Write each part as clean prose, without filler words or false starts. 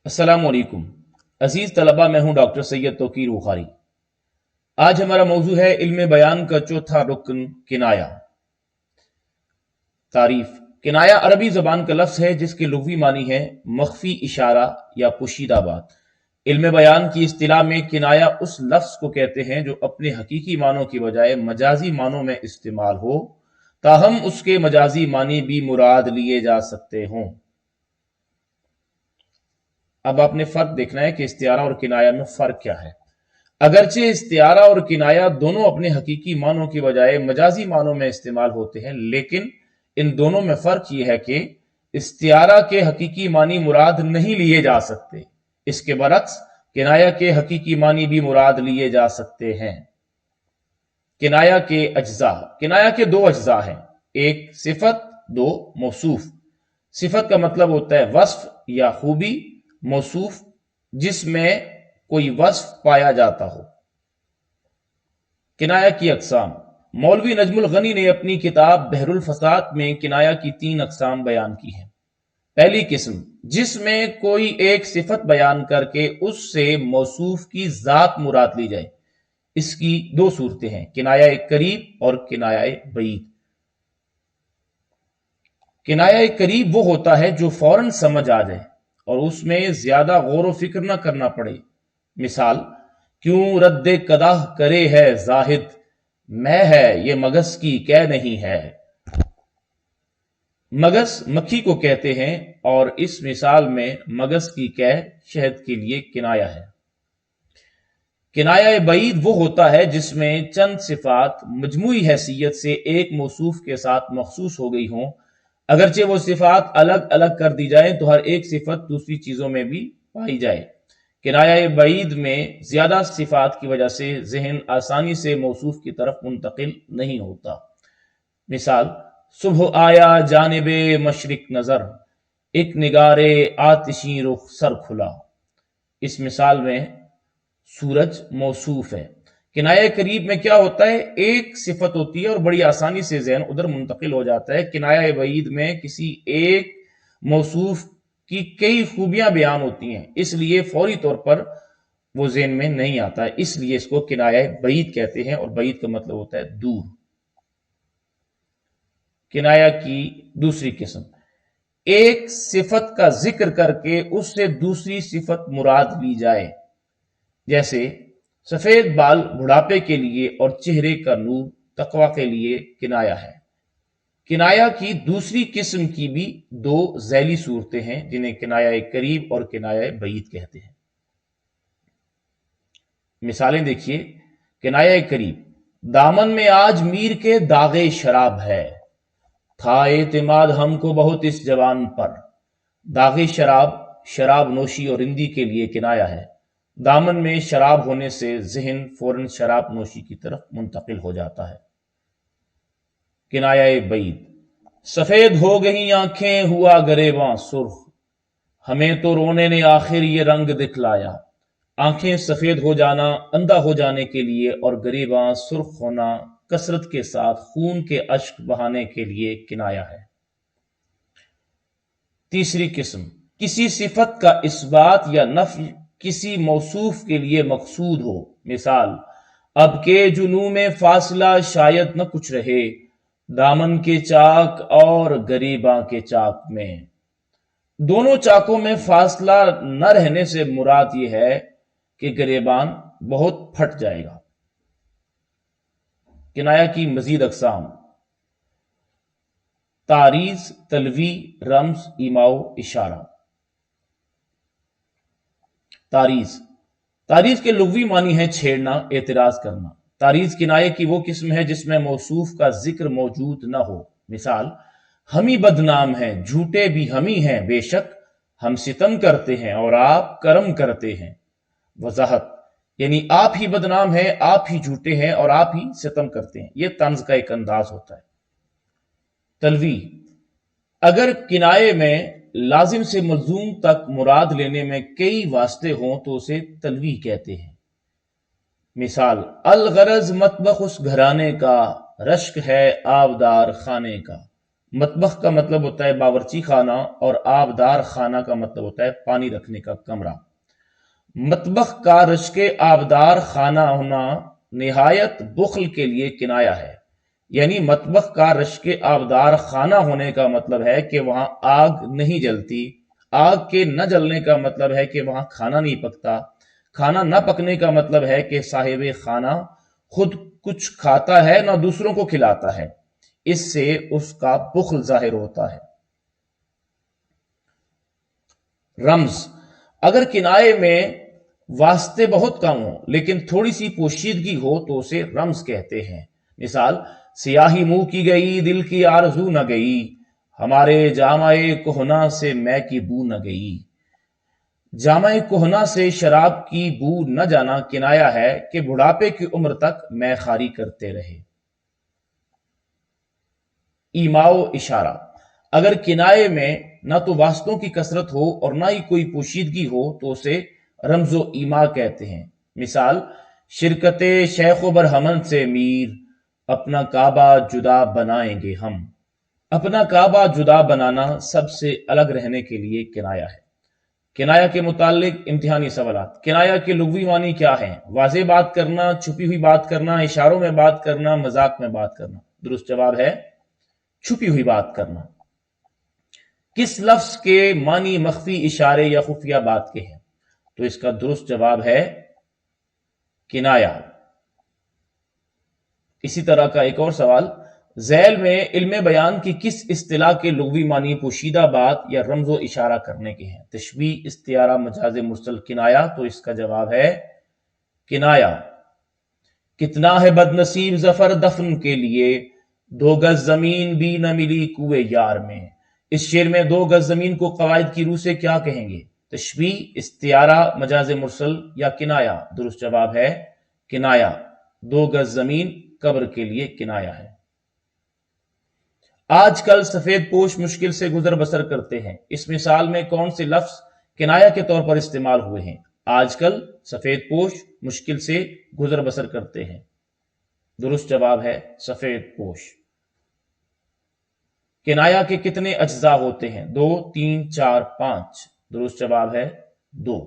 अस्सलाम वालेकुम अजीज तलबा, मैं हूं डॉक्टर सैयद तौकीर बुखारी। आज हमारा मौजू है इल्म बयान का चौथा रुकन किनाया। तारीफ। किनाया अरबी जबान का लफ्ज है जिसके लुग़वी मानी है मख्फी इशारा या पोशीदा बात। इल्म बयान की इस्तिलाह में किनाया उस लफ्ज को कहते हैं जो अपने हकीकी मानों की बजाय मजाजी मानों में इस्तेमाल हो, ताहम उसके मजाजी मानी भी मुराद लिए जा सकते हों। अब आपने फर्क देखना है कि इस्तियारा और किनाया में फर्क क्या है। अगरचे इस्तियारा और किनाया दोनों अपने हकीकी मानों की बजाय मजाजी मानों में इस्तेमाल होते हैं, लेकिन इन दोनों में फर्क यह है कि इस्तियारा के हकीकी मानी मुराद नहीं लिए जा सकते, इसके बरक्स किनाया के हकीकी मानी भी मुराद लिए जा सकते हैं। किनाया के अज्जा। किनाया के दो अज्जा हैं, एक सिफत, दो मौसूफ। सिफत का मतलब होता है वस्फ या खूबी, मौसूफ जिसमें कोई वस्फ पाया जाता हो। किनाया की अकसाम। मौलवी नजमुल गनी ने अपनी किताब बहरुल फसाद में किनाया की 3 अकसाम बयान की हैं। पहली किस्म, जिसमें कोई एक सिफत बयान करके उससे मौसूफ की जात मुराद ली जाए। इसकी 2 सूरतें हैं, किनाया करीब और किनाया बईद। किनाया करीब वो होता है जो फौरन समझ आ जाए और उसमें ज्यादा गौर व फिक्र न करना पड़े। मिसाल, क्यों रद्दे कदाह करे है जाहिद, मैं है ये मगस की कै नहीं है। मगस मक्खी को कहते हैं और इस मिसाल में मगस की कै शहद के लिए किनाया है। किनाया बईद वो होता है जिसमें चंद सिफात मजमूई हैसियत से एक मौसूफ के साथ मखसूस हो गई हों, अगरचे वो सिफात अलग अलग कर दी जाए तो हर एक सिफत दूसरी चीजों में भी पाई जाए। किनाया बईद में ज्यादा सिफात की वजह से जहन आसानी से मौसूफ की तरफ मुंतकिल नहीं होता। मिसाल, सुबह आया जानिबे मशरिक नजर, एक निगारे आतिशी रुख सर खुला। इस मिसाल में सूरज मौसूफ है। किनाया करीब में क्या होता है, एक सिफत होती है और बड़ी आसानी से जहन उधर मुंतकिल हो जाता है। किनाया बईद में किसी एक मौसूफ की कई खूबियां बयान होती हैं, इसलिए फौरी तौर पर वो जहन में नहीं आता है, इसलिए इसको किनाया बईद कहते हैं और बईद का मतलब होता है दूर। किनाया की दूसरी किस्म, एक सिफत का जिक्र करके उससे दूसरी सिफत मुराद ली जाए। जैसे सफेद बाल बुढ़ापे के लिए और चेहरे का नूर तकवा के लिए किनाया है। किनाया की दूसरी किस्म की भी 2 झैली सूरतें हैं जिन्हें किनाया करीब और किनाया बईद कहते हैं। मिसालें देखिए। किनाया करीब, दामन में आज मीर के दागे शराब है, था एतमाद हमको बहुत इस जवान पर। दागे शराब शराब नोशी और रिंदी के लिए किनाया है। दामन में शराब होने से जहन फौरन शराब नोशी की तरफ मुंतकिल हो जाता है। किनाया बईद, सफेद हो गई आंखें हुआ गरेबां सुर्ख, हमें तो रोने ने आखिर ये रंग दिखलाया। आंखें सफेद हो जाना अंधा हो जाने के लिए और गरेबां सुर्ख होना कसरत के साथ खून के अश्क बहाने के लिए किनाया है। तीसरी किस्म, किसी सिफत का इस्बात या नफी किसी मौसूफ के लिए मकसूद हो। मिसाल, अब के जुनू में फासला शायद न कुछ रहे, दामन के चाक और गरीबा के चाक में। दोनों चाकों में फासला न रहने से मुराद यह है कि गरीबान बहुत फट जाएगा। किनाया की मजीद अकसाम, तारीज, तलवी, रम्ज, इमाओ, इशारा। तारीज। तारीज के लुग़वी मानी है छेड़ना, एतराज करना। तारीज किनाये की वो किस्म है जिसमें मौसूफ का जिक्र मौजूद न हो। मिसाल, हम ही बदनाम हैं, झूठे भी हम ही हैं बेशक, हम सितम करते हैं और आप करम करते हैं। वजाहत, यानी आप ही बदनाम हैं, आप ही झूठे हैं और आप ही सितम करते हैं। यह तंज का एक अंदाज होता है। तलवी, अगर किनाये में लाजिम से मलजूम तक मुराद लेने में कई वास्ते हों तो उसे तलवी कहते हैं। मिसाल, अल गरज मतबख उस घराने का, रश्क है आबदार खाने का। مطبخ کا مطلب ہوتا ہے باورچی خانہ اور آبدار خانہ کا مطلب ہوتا ہے پانی رکھنے کا کمرہ۔ مطبخ کا رشک آبدار خانہ ہونا نہایت بخل کے لیے کنایا ہے، یعنی مطبخ کا رشک آبدار خانہ ہونے کا مطلب ہے کہ وہاں آگ نہیں جلتی۔ آگ کے نہ جلنے کا مطلب ہے کہ وہاں کھانا نہیں پکتا۔ کھانا نہ پکنے کا مطلب ہے کہ صاحب خانہ خود کچھ کھاتا ہے نہ دوسروں کو کھلاتا ہے، اس سے اس کا بخل ظاہر ہوتا ہے۔ رمز، اگر کنائے میں واسطے بہت کم ہو لیکن تھوڑی سی پوشیدگی ہو تو اسے رمز کہتے ہیں۔ مثال، سیاہی منہ کی گئی دل کی آرزو نہ گئی، ہمارے جامع کہنا سے میں کی بو نہ گئی۔ جامع کہنا سے شراب کی بو نہ جانا کنایا ہے کہ بڑھاپے کی عمر تک میں خاری کرتے رہے۔ ایماؤ اشارہ، اگر کنائے میں نہ تو واسطوں کی کثرت ہو اور نہ ہی کوئی پوشیدگی ہو تو اسے رمز و ایما کہتے ہیں۔ مثال، شرکت شیخ و برہمن سے میر، اپنا کعبہ جدا بنائیں گے ہم۔ اپنا کعبہ جدا بنانا سب سے الگ رہنے کے لیے کنایا ہے۔ کنایا کے متعلق امتحانی سوالات۔ کنایا کے لغوی معنی کیا ہیں؟ واضح بات کرنا، چھپی ہوئی بات کرنا، اشاروں میں بات کرنا، مذاق میں بات کرنا۔ درست جواب ہے چھپی ہوئی بات کرنا۔ کس لفظ کے معنی مخفی اشارے یا خفیہ بات کے ہیں؟ تو اس کا درست جواب ہے کنایا۔ اسی طرح کا ایک اور سوال، ذیل میں علم بیان کی کس اصطلاح کے لغوی معنی پوشیدہ بات یا رمز و اشارہ کرنے کے ہیں؟ تشبیہ، استعارہ، مجاز مرسل، کنایا۔ تو اس کا جواب ہے کنایا۔ کتنا ہے بد نصیب ظفر دفن کے لیے، 2 گز زمین بھی نہ ملی کوئے یار میں۔ اس شعر میں 2 گز زمین کو قواعد کی روح سے کیا کہیں گے؟ تشبیہ، استعارہ، مجاز مرسل یا کنایا؟ درست جواب ہے کنایا۔ 2 گز زمین قبر کے لیے کنایا ہے۔ آج کل سفید پوش مشکل سے گزر بسر کرتے ہیں، اس مثال میں کون سے لفظ کنایا کے طور پر استعمال ہوئے ہیں؟ آج کل سفید پوش مشکل سے گزر بسر کرتے ہیں۔ درست جواب ہے سفید پوش۔ کنایا کے کتنے اجزاء ہوتے ہیں؟ 2، 3، 4، 5۔ درست جواب ہے 2۔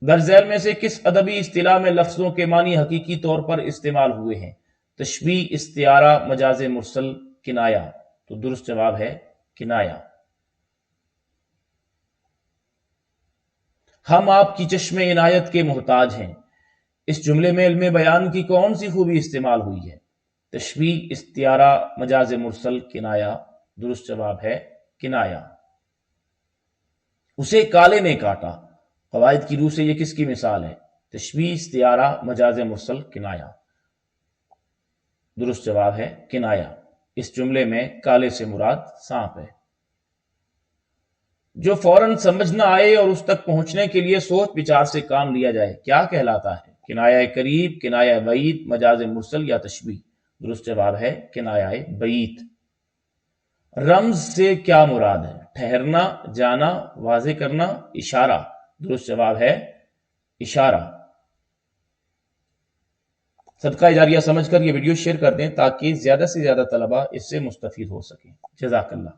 درج ذیل میں سے کس ادبی اصطلاح میں لفظوں کے معنی حقیقی طور پر استعمال ہوئے ہیں؟ تشبیہ، استعارہ، مجاز مرسل، کنایا؟ تو درست جواب ہے کنایا۔ ہم آپ کی چشم عنایت کے محتاج ہیں، اس جملے میں علم بیان کی کون سی خوبی استعمال ہوئی ہے؟ تشبیہ، استعارہ، مجاز مرسل، کنایا؟ درست جواب ہے کنایا۔ اسے کالے نے کاٹا، قواعد کی روح سے یہ کس کی مثال ہے؟ تشبیہ، استعارہ، مجاز مرسل، کنایا؟ درست جواب ہے کنایا۔ اس جملے میں کالے سے مراد سانپ ہے۔ جو فوراً سمجھ نہ آئے اور اس تک پہنچنے کے لیے سوچ بچار سے کام لیا جائے کیا کہلاتا ہے؟ کنایہ قریب، کنایہ بعید، مجاز مرسل یا تشبیہ؟ درست جواب ہے کنایہ بعید۔ رمز سے کیا مراد ہے؟ ٹھہرنا، جانا، واضح کرنا، اشارہ؟ درست جواب ہے اشارہ۔ صدقہ جاریہ سمجھ کر یہ ویڈیو شیئر کر دیں تاکہ زیادہ سے زیادہ طلبہ اس سے مستفید ہو سکیں۔ جزاک اللہ۔